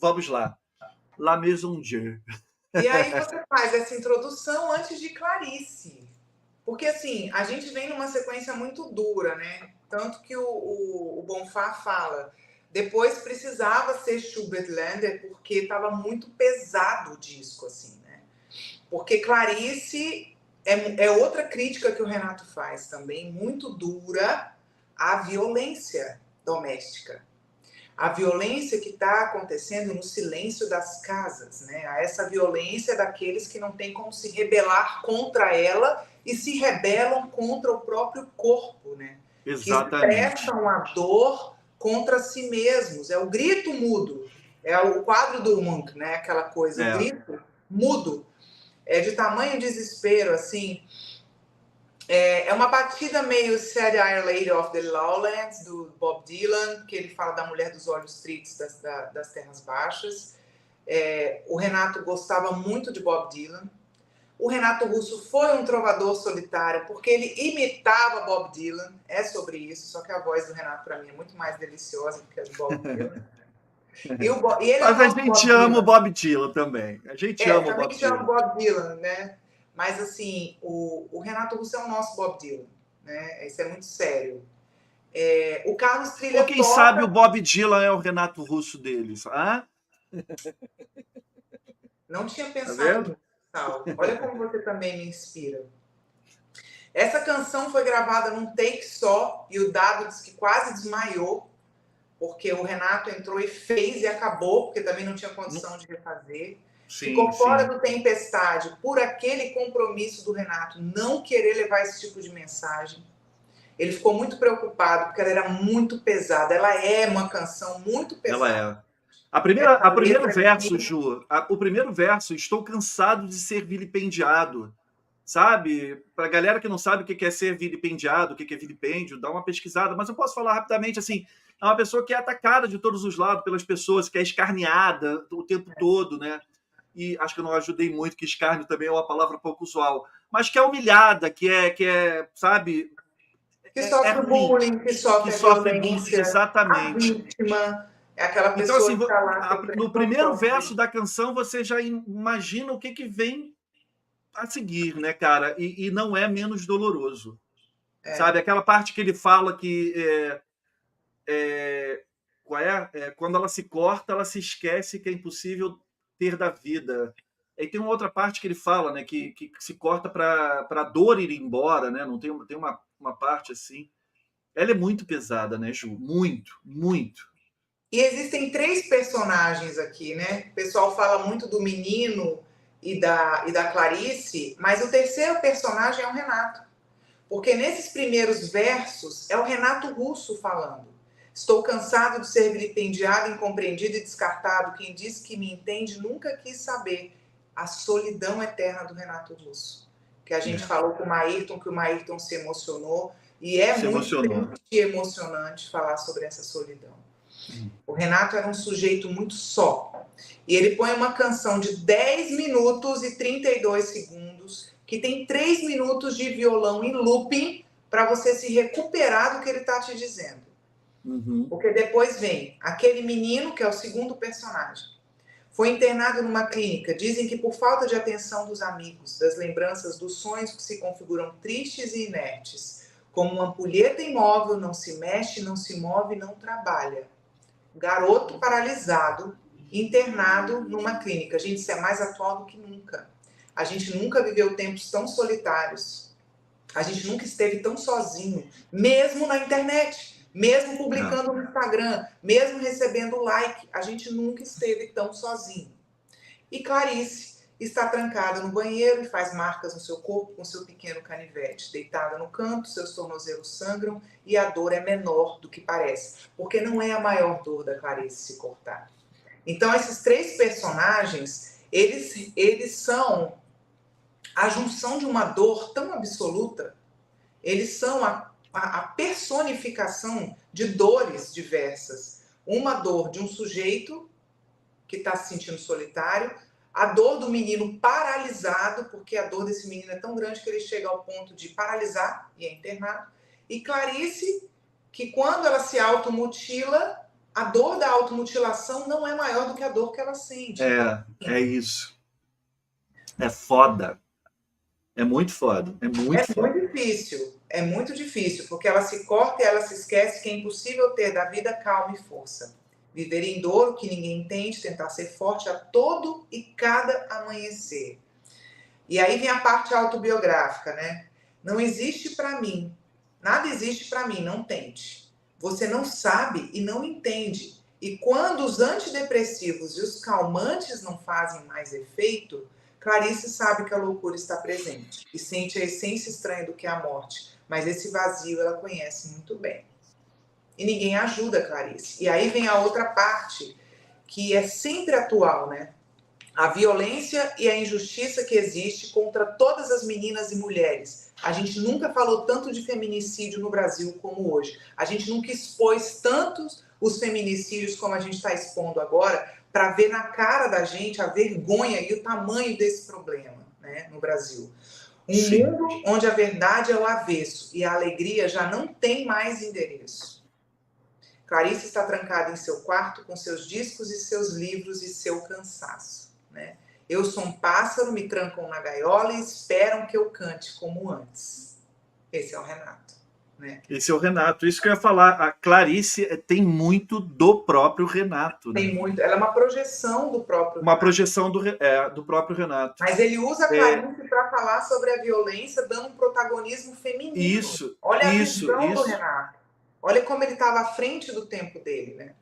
Vamos lá. La Maison Dieu. E aí você faz essa introdução antes de Clarice. Porque, assim, a gente vem numa sequência muito dura, né? Tanto que o Bonfá fala, depois precisava ser Schubert-Länder porque estava muito pesado o disco, assim, né? Porque Clarice é outra crítica que o Renato faz também, muito dura, à violência doméstica. A violência que está acontecendo no silêncio das casas, né? A essa violência daqueles que não têm como se rebelar contra ela e se rebelam contra o próprio corpo, né? Que Exatamente. expressam a dor contra si mesmos. É o grito mudo. É o quadro do Munch, né? Aquela coisa, o grito mudo. É de tamanho desespero, assim. É uma batida meio Sad Iron Lady of the Lowlands, do Bob Dylan, que ele fala da mulher dos olhos tristes das terras baixas. O Renato gostava muito de Bob Dylan. O Renato Russo foi um trovador solitário, porque ele imitava Bob Dylan. É sobre isso, só que a voz do Renato, para mim, é muito mais deliciosa do que a do Bob Dylan. E ele é o Mas a nosso gente Bob ama o Dylan. Bob Dylan também. A gente ama o Também Bob chama Dylan. Bob Dylan, né? Mas, assim, o Renato Russo é o nosso Bob Dylan, né? Isso é muito sério. O Carlos Trilha Ou quem toca... sabe o Bob Dylan é o Renato Russo deles, ah? Não tinha Tá pensado vendo? nisso, Sal. Olha como você também me inspira. Essa canção foi gravada num take só, e o Dado disse que quase desmaiou, porque o Renato entrou e fez e acabou, porque também não tinha condição de refazer. Ficou fora do Tempestade por aquele compromisso do Renato não querer levar esse tipo de mensagem. Ele ficou muito preocupado, porque ela era muito pesada. Ela é uma canção muito pesada. Ela é. A primeiro verso, Ju, o primeiro verso, estou cansado de ser vilipendiado. Sabe? Para a galera que não sabe o que é ser vilipendiado, o que é vilipêndio, dá uma pesquisada. Mas eu posso falar rapidamente, assim, é uma pessoa que é atacada de todos os lados pelas pessoas, que é escarneada o tempo todo, né? E acho que eu não ajudei muito, que escárnio também é uma palavra pouco usual, mas que é humilhada, que é sabe, que sofre bullying, que sofre bullying, violência, a exatamente. vítima, é aquela Então, pessoa assim, que está lá no sofrendo, não primeiro sofre. verso da canção, você já imagina o que vem a seguir, né, cara? E não é menos doloroso. Sabe? Aquela parte que ele fala que quando ela se corta, ela se esquece que é impossível ter da vida. Aí tem uma outra parte que ele fala, né, que se corta para a dor ir embora, né? Não tem uma parte assim. Ela é muito pesada, né, Ju? Muito, muito. E existem 3 personagens aqui, né? O pessoal fala muito do menino e da Clarice, mas o terceiro personagem é o Renato. Porque nesses primeiros versos é o Renato Russo falando. Estou cansado de ser vilipendiado, incompreendido e descartado. Quem disse que me entende nunca quis saber. A solidão eterna do Renato Russo. Que a gente falou com o Maírton, que o Maírton se emocionou. E é muito triste e emocionante falar sobre essa solidão. O Renato era um sujeito muito só. E ele põe uma canção de 10 minutos e 32 segundos, que tem 3 minutos de violão em looping, para você se recuperar do que ele está te dizendo. Porque depois vem aquele menino, que é o segundo personagem. Foi internado numa clínica. Dizem que por falta de atenção dos amigos, das lembranças dos sonhos que se configuram tristes e inertes. Como uma ampulheta imóvel, não se mexe, não se move, não trabalha. Garoto paralisado, internado numa clínica. Gente, isso é mais atual do que nunca. A gente nunca viveu tempos tão solitários. A gente nunca esteve tão sozinho, mesmo na internet, mesmo publicando no Instagram, mesmo recebendo like. A gente nunca esteve tão sozinho. E Clarice está trancada no banheiro e faz marcas no seu corpo com seu pequeno canivete. Deitada no canto, seus tornozelos sangram e a dor é menor do que parece. Porque não é a maior dor da Clarice se cortar. Então, esses 3 personagens, eles são a junção de uma dor tão absoluta. Eles são a personificação de dores diversas. Uma dor de um sujeito que está se sentindo solitário, a dor do menino paralisado, porque a dor desse menino é tão grande que ele chega ao ponto de paralisar e é internado. E Clarice, que quando ela se automutila, A dor da automutilação não é maior do que a dor que ela sente. É isso. É foda. É muito foda. É muito foda. Muito difícil. É muito difícil, porque ela se corta e ela se esquece que é impossível ter da vida calma e força. Viver em dor, o que ninguém entende, tentar ser forte a todo e cada amanhecer. E aí vem a parte autobiográfica, né? Não existe para mim. Nada existe para mim, não tente. Você não sabe e não entende. E quando os antidepressivos e os calmantes não fazem mais efeito, Clarice sabe que a loucura está presente e sente a essência estranha do que é a morte. Mas esse vazio ela conhece muito bem. E ninguém ajuda a Clarice. E aí vem a outra parte, que é sempre atual, né? A violência e a injustiça que existe contra todas as meninas e mulheres. A gente nunca falou tanto de feminicídio no Brasil como hoje. A gente nunca expôs tantos os feminicídios como a gente está expondo agora, para ver na cara da gente a vergonha e o tamanho desse problema, né, no Brasil. Sim. Mundo onde a verdade é o avesso e a alegria já não tem mais endereço. Clarice está trancada em seu quarto com seus discos e seus livros e seu cansaço, né? Eu sou um pássaro, me trancam na gaiola e esperam que eu cante como antes. Esse é o Renato, né? Esse é o Renato. Isso que eu ia falar. A Clarice tem muito do próprio Renato. Tem muito. Ela é uma projeção do próprio Uma projeção do próprio Renato. Mas ele usa a Clarice para falar sobre a violência, dando um protagonismo feminino. Isso. Olha a visão do Renato. Olha como ele estava à frente do tempo dele, né?